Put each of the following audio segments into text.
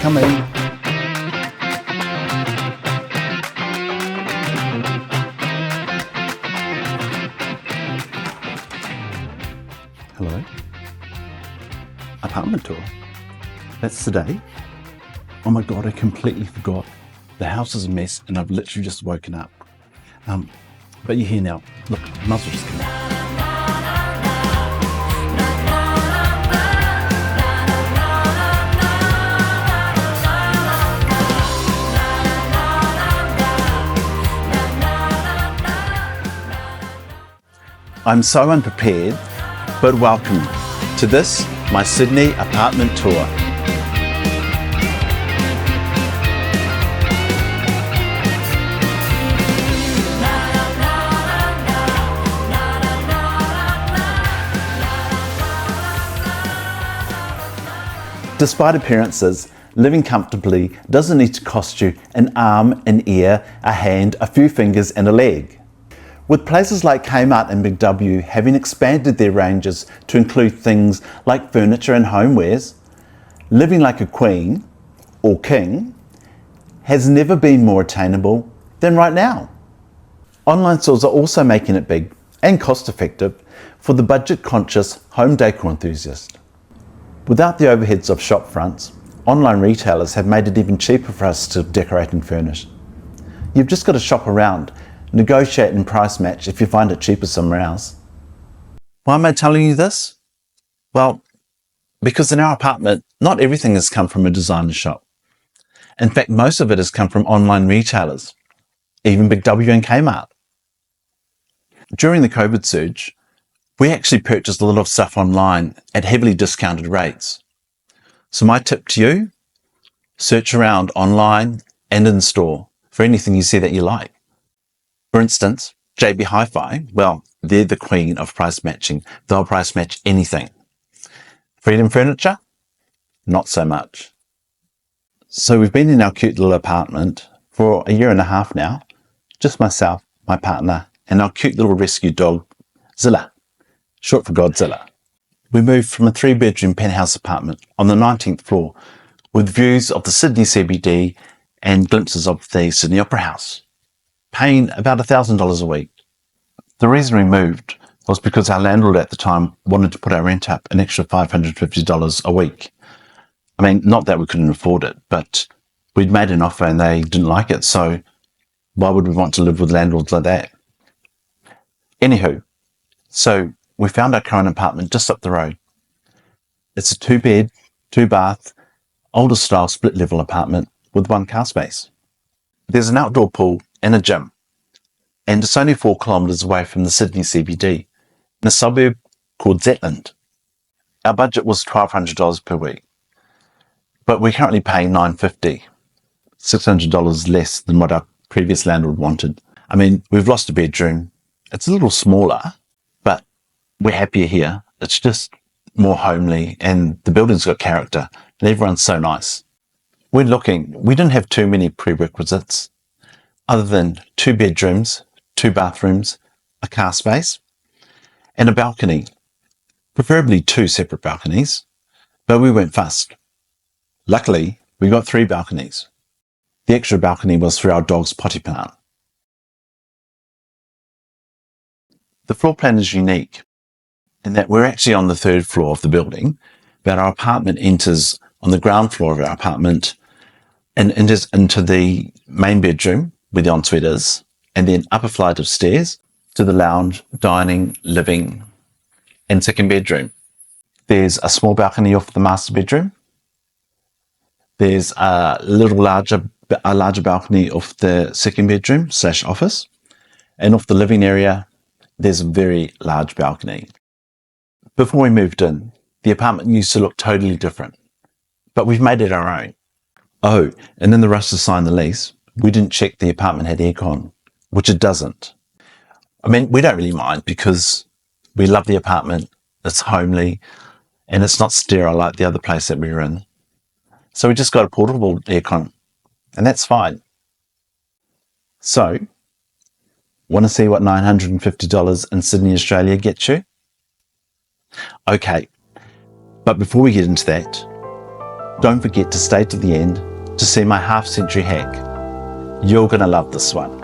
coming. Hello? Apartment tour. That's today. Oh my God, I completely forgot. The house is a mess and I've literally just woken up. But you're here now. Look, I might as well just come out. I'm so unprepared, but welcome to this, my Sydney apartment tour. Despite appearances, living comfortably doesn't need to cost you an arm, an ear, a hand, a few fingers and a leg. With places like Kmart and Big W having expanded their ranges to include things like furniture and homewares, living like a queen or king has never been more attainable than right now. Online stores are also making it big and cost effective for the budget-conscious home decor enthusiast. Without the overheads of shop fronts, online retailers have made it even cheaper for us to decorate and furnish. You've just got to shop around, negotiate and price match if you find it cheaper somewhere else. Why am I telling you this? Well, because in our apartment, not everything has come from a designer shop. In fact, most of it has come from online retailers, even Big W and Kmart. During the COVID surge, we actually purchased a lot of stuff online at heavily discounted rates. So my tip to you, search around online and in store for anything you see that you like. For instance, JB Hi-Fi, well, they're the queen of price matching. They'll price match anything. Freedom Furniture? Not so much. So we've been in our cute little apartment for a year and a half now. Just myself, my partner, and our cute little rescue dog, Zilla, short for Godzilla. We moved from a 3-bedroom penthouse apartment on the 19th floor with views of the Sydney CBD and glimpses of the Sydney Opera House, paying about $1,000 a week. The reason we moved was because our landlord at the time wanted to put our rent up an extra $550 a week. I mean, not that we couldn't afford it, but we'd made an offer and they didn't like it, so why would we want to live with landlords like that? Anywho, so we found our current apartment just up the road. It's a 2-bed, 2-bath, older style split level apartment with 1 car space. There's an outdoor pool and a gym, and it's only 4 kilometres away from the Sydney CBD, in a suburb called Zetland. Our budget was $1,200 per week, but we're currently paying $950, $600 less than what our previous landlord wanted. I mean, we've lost a bedroom. It's a little smaller, but we're happier here. It's just more homely, and the building's got character, and everyone's so nice. We didn't have too many prerequisites, other than 2 bedrooms, 2 bathrooms, a car space, and a balcony, preferably 2 separate balconies, but we weren't fussed. Luckily, we got 3 balconies. The extra balcony was for our dog's potty plant. The floor plan is unique in that we're actually on the 3rd floor of the building, but our apartment enters on the ground floor of our apartment and enters into the main bedroom where the ensuite is, and then up a flight of stairs to the lounge, dining, living, and 2nd bedroom. There's a small balcony off the master bedroom. There's a larger balcony off the 2nd bedroom / office, and off the living area, there's a very large balcony. Before we moved in, the apartment used to look totally different, but we've made it our own. Oh, and in the rush to sign the lease, we didn't check the apartment had aircon, which it doesn't. I mean, we don't really mind because we love the apartment, it's homely, and it's not sterile like the other place that we were in. So we just got a portable aircon, and that's fine. So, want to see what $950 in Sydney, Australia gets you? Okay, but before we get into that, Don't forget to stay to the end to see my half-century hack. You're going to love this one.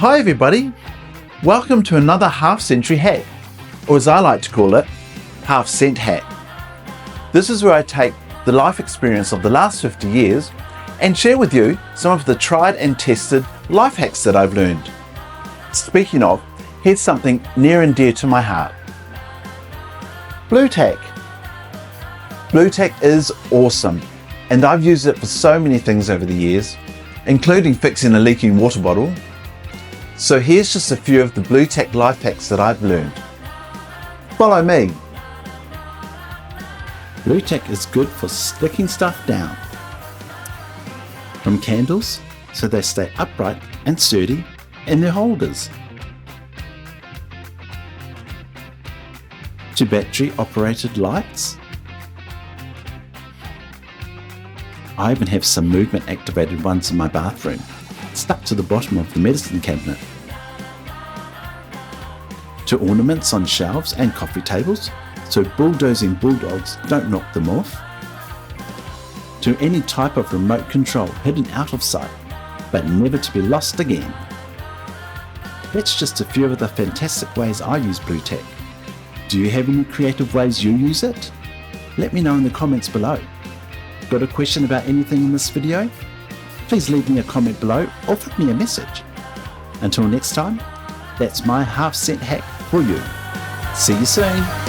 Hi everybody, welcome to another half-century hack, or as I like to call it, half-cent hack. This is where I take the life experience of the last 50 years and share with you some of the tried and tested life hacks that I've learned. Speaking of, here's something near and dear to my heart. Blue tack. Blue tack is awesome, and I've used it for so many things over the years, including fixing a leaking water bottle. So here's just a few of the blue tack life hacks that I've learned. Follow me. Blue tack is good for sticking stuff down. From candles, so they stay upright and sturdy in their holders, to battery operated lights. I even have some movement activated ones in my bathroom, stuck to the bottom of the medicine cabinet. To ornaments on shelves and coffee tables, so bulldozing bulldogs don't knock them off. To any type of remote control hidden out of sight, but never to be lost again. That's just a few of the fantastic ways I use blue tack. Do you have any creative ways you use it? Let me know in the comments below. Got a question about anything in this video? Please leave me a comment below or flip me a message. Until next time, that's my half-cent hack for you. See you soon.